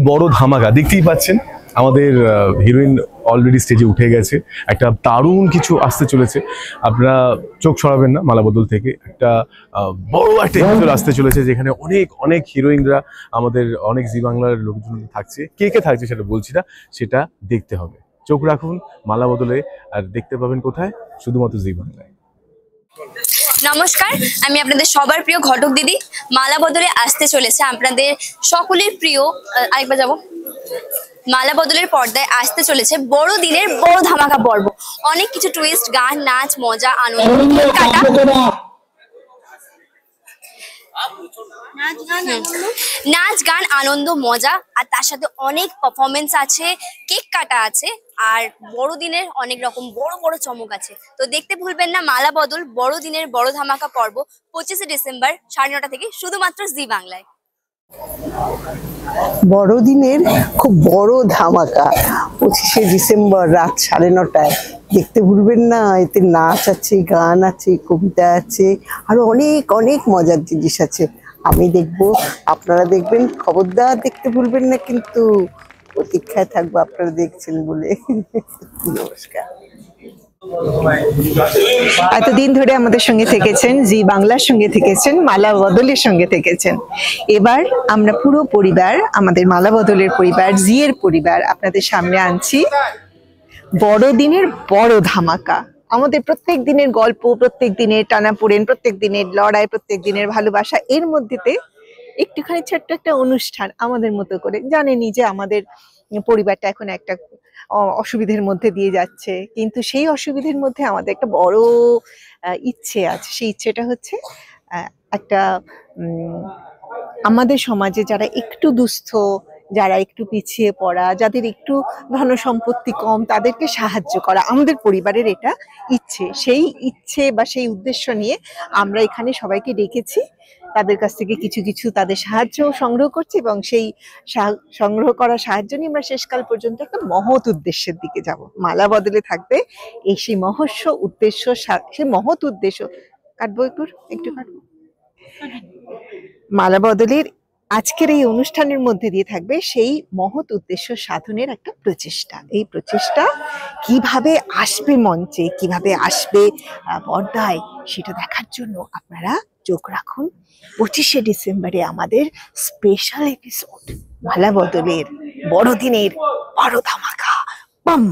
বড় ধামাকা দেখতেই পাচ্ছেন, আমাদের হিরোইন অলরেডি স্টেজে উঠে গেছে। একটা দারুণ কিছু আসতে চলেছে, আপনারা চোখ সরাবেন না। মালাবদল থেকে একটা বড় একটা এপিসোড আসতে চলেছে, যেখানে অনেক অনেক হিরোইনরা, আমাদের অনেক জি বাংলার লোকজন থাকছে। কে কে থাকছে সেটা বলছি না, সেটা দেখতে হবে। চোখ রাখুন মালাবদলে, আর দেখতে পাবেন কোথায়? শুধুমাত্র জি বাংলায়। নমস্কার, আমি আপনাদের সবার প্রিয় ঘটক দিদি। মালাবদলে আসতে চলেছে আপনাদের সকলের প্রিয়, আরেকবার যাব, মালাবদলের পর্দায় আসতে চলেছে বড় দিনের বড় ধামাকা পর্ব। অনেক কিছু টুইস্ট, গান, নাচ, মজা, আনন্দ, নাচ গান, আনন্দ, মজা, আর তার সাথে অনেক পারফরমেন্স আছে, কেক কাটা আছে, আর বড়দিনের অনেক রকম বড় বড় চমক আছে। তো দেখতে ভুলবেন না মালাবদল বড়দিনের বড় ধামাকা পর্ব 25শে ডিসেম্বর 9:30 থেকে শুধুমাত্র জি বাংলায়। বড়দিনের খুব বড় ধামাকা 25শে ডিসেম্বর রাত 9:30টায়। দেখতে ভুলবেন না। এতে নাচ আছে, গান আছে, কবিতা আছে, আরো অনেক অনেক মজার জিনিস আছে। আমি দেখবো, আপনারা দেখবেন, খবরদার দেখতে ভুলবেন না কিন্তু। প্রতীক্ষায় থাকবো আপনারা দেখছেন বলে। নমস্কার। এতদিন ধরে আমাদের সঙ্গে থেকেছেন, জি বাংলার সঙ্গে থেকেছেন, মালাবদলের সঙ্গে থেকেছেন। এবার আমরা পুরো পরিবার, আমাদের মালাবদলের পরিবার, জি এর পরিবার আপনাদের সামনে আনছি বড়দিনের বড় ধামাকা। আমাদের প্রত্যেক দিনের গল্প, প্রত্যেক দিনের টানাপোড়েন, প্রত্যেক দিনের লড়াই, প্রত্যেক দিনের ভালোবাসা, এর মধ্যেতে একটুখানি ছোট্ট একটা অনুষ্ঠান আমাদের মতো করে। জানেনই যে আমাদের পরিবারটা এখন একটা অসুবিধার মধ্যে দিয়ে যাচ্ছে, কিন্তু সেই অসুবিধার মধ্যে আমাদের একটা বড় ইচ্ছে আছে। সেই ইচ্ছেটা হচ্ছে একটা আমাদের সমাজে যারা একটু দুস্থ, যারা একটু পিছিয়ে পড়া, যাদের একটু ধন সম্পত্তি কম, তাদেরকে সাহায্য করা আমাদের পরিবারের এটা ইচ্ছে। সেই ইচ্ছে বা সেই উদ্দেশ্য নিয়ে আমরা এখানে সবাইকে ডেকেছি। তাদের কাছ থেকে কিছু কিছু তাদের সাহায্য সংগ্রহ করছি, এবং সেই সংগ্রহ করা সাহায্য নিয়ে আমরা শেষকাল পর্যন্ত একটা মহৎ উদ্দেশ্যের দিকে যাব। মালাবদলে থাকবে এই সেই মহস্য উদ্দেশ্য, সেই মহৎ উদ্দেশ্য। কাটবো একটু কাটবো। মালাবদলের আজকের এই অনুষ্ঠানের মধ্যে দিয়ে থাকবে সেই মহৎ উদ্দেশ্য সাধনের একটা প্রচেষ্টা। এই প্রচেষ্টা কিভাবে আসবে মঞ্চে, কিভাবে আসবে পর্দায়, সেটা দেখার জন্য আপনারা চোখ রাখুন 25শে ডিসেম্বরে আমাদের স্পেশাল এপিসোড মালাবদলের বড়দিনের বড় ধামাকা। বাম।